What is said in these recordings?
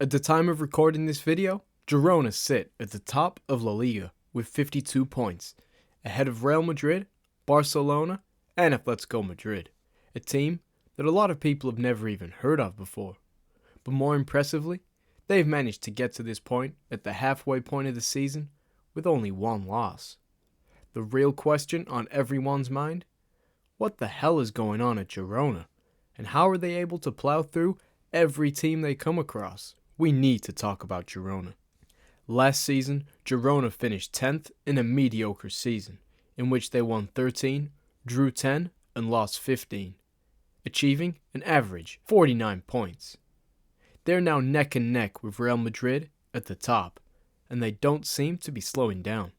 At the time of recording this video, Girona sit at the top of La Liga with 52 points, ahead of Real Madrid, Barcelona, and Atletico Madrid, a team that a lot of people have never even heard of before. But more impressively, they've managed to get to this point at the halfway point of the season with only one loss. The real question on everyone's mind? What the hell is going on at Girona? And how are they able to plow through every team they come across? We need to talk about Girona. Last season, Girona finished 10th in a mediocre season, in which they won 13, drew 10, and lost 15, achieving an average 49 points. They're now neck and neck with Real Madrid at the top, and they don't seem to be slowing down.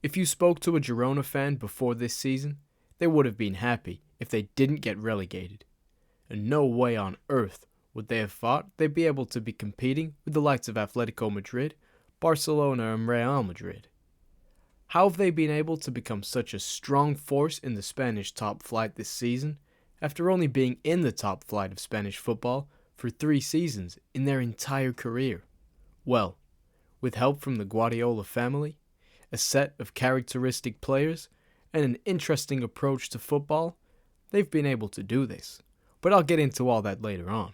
If you spoke to a Girona fan before this season, they would have been happy if they didn't get relegated. And no way on earth would they have thought they'd be able to be competing with the likes of Atletico Madrid, Barcelona, and Real Madrid. How have they been able to become such a strong force in the Spanish top flight this season, after only being in the top flight of Spanish football for 3 seasons in their entire career? Well, with help from the Guardiola family, a set of characteristic players, and an interesting approach to football, they've been able to do this. But I'll get into all that later on.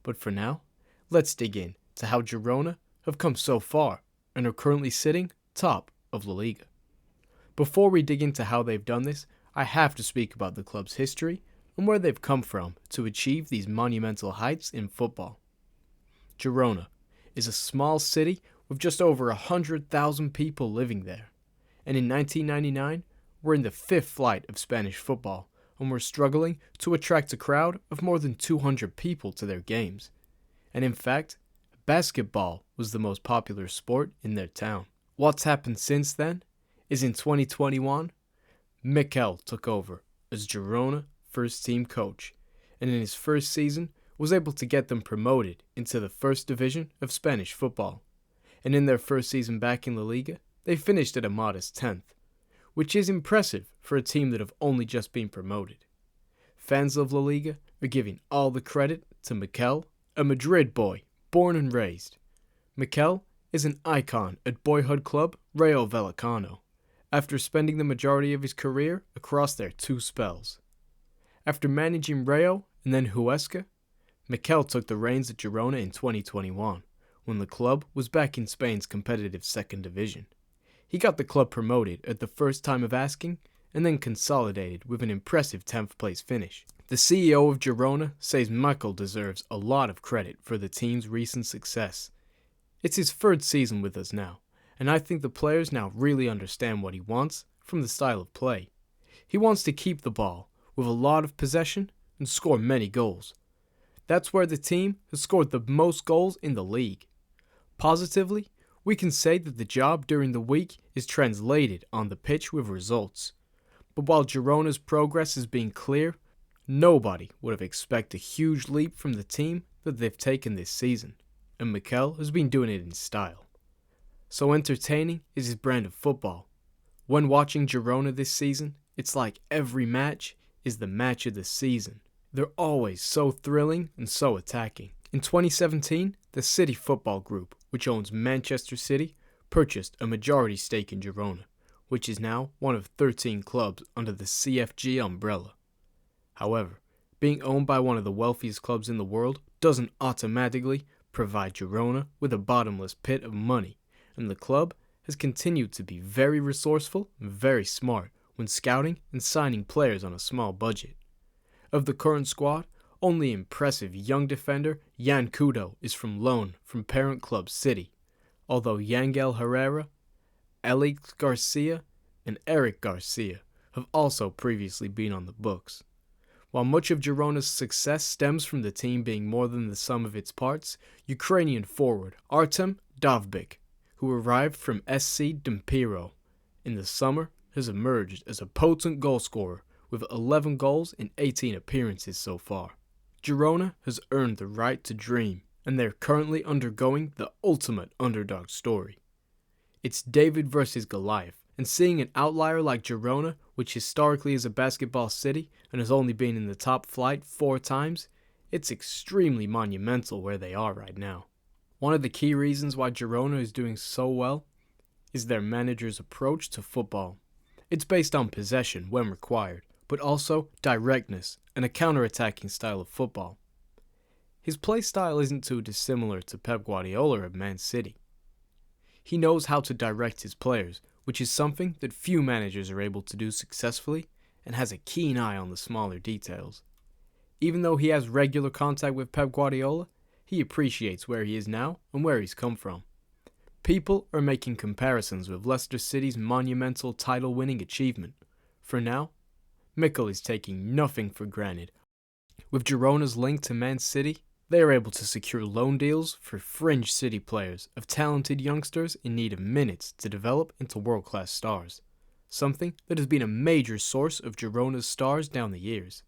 But for now, let's dig in to how Girona have come so far and are currently sitting top of La Liga. Before we dig into how they've done this, I have to speak about the club's history and where they've come from to achieve these monumental heights in football. Girona is a small city with just over 100,000 people living there, and in 1999 were in the 5th flight of Spanish football and were struggling to attract a crowd of more than 200 people to their games. And in fact, basketball was the most popular sport in their town. What's happened since then is in 2021, Míchel took over as Girona first team coach, and in his first season was able to get them promoted into the first division of Spanish football. And in their first season back in La Liga, they finished at a modest 10th, which is impressive for a team that have only just been promoted. Fans of La Liga are giving all the credit to Míchel, a Madrid boy born and raised. Míchel is an icon at boyhood club Rayo Vallecano, after spending the majority of his career across their 2 spells. After managing Rayo and then Huesca, Míchel took the reins at Girona in 2021, when the club was back in Spain's competitive 2nd division. He got the club promoted at the first time of asking, and then consolidated with an impressive 10th place finish. The CEO of Girona says Míchel deserves a lot of credit for the team's recent success. It's his 3rd season with us now, and I think the players now really understand what he wants from the style of play. He wants to keep the ball with a lot of possession and score many goals. That's where the team has scored the most goals in the league. Positively, we can say that the job during the week is translated on the pitch with results. But while Girona's progress has been clear, nobody would have expected a huge leap from the team that they've taken this season, and Míchel has been doing it in style. So entertaining is his brand of football. When watching Girona this season, it's like every match is the match of the season. They're always so thrilling and so attacking. In 2017, the City Football Group, which owns Manchester City, purchased a majority stake in Girona, which is now one of 13 clubs under the CFG umbrella. However, being owned by one of the wealthiest clubs in the world doesn't automatically provide Girona with a bottomless pit of money, and the club has continued to be very resourceful and very smart when scouting and signing players on a small budget. Of the current squad, only impressive young defender Yan Kudo is from loan from parent club City, although Yangel Herrera, Alex Garcia, and Eric Garcia have also previously been on the books. While much of Girona's success stems from the team being more than the sum of its parts, Ukrainian forward Artem Dovbyk, who arrived from SC Dnipro in the summer, has emerged as a potent goalscorer with 11 goals in 18 appearances so far. Girona has earned the right to dream, and they're currently undergoing the ultimate underdog story. It's David versus Goliath, and seeing an outlier like Girona, which historically is a basketball city and has only been in the top flight 4 times, it's extremely monumental where they are right now. One of the key reasons why Girona is doing so well is their manager's approach to football. It's based on possession when required, but also directness and a counter-attacking style of football. His play style isn't too dissimilar to Pep Guardiola of Man City. He knows how to direct his players, which is something that few managers are able to do successfully, and has a keen eye on the smaller details. Even though he has regular contact with Pep Guardiola, he appreciates where he is now and where he's come from. People are making comparisons with Leicester City's monumental title-winning achievement. For now, Míchel is taking nothing for granted. With Girona's link to Man City, they are able to secure loan deals for fringe City players of talented youngsters in need of minutes to develop into world-class stars, something that has been a major source of Girona's stars down the years.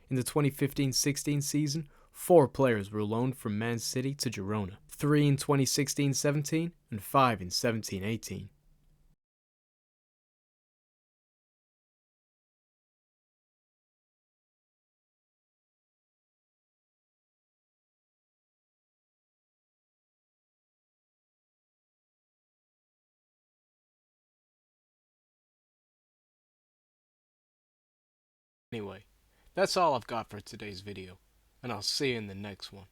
In the 2015-16 season, 4 players were loaned from Man City to Girona, 3 in 2016-17 and 5 in 17-18. Anyway, that's all I've got for today's video, and I'll see you in the next one.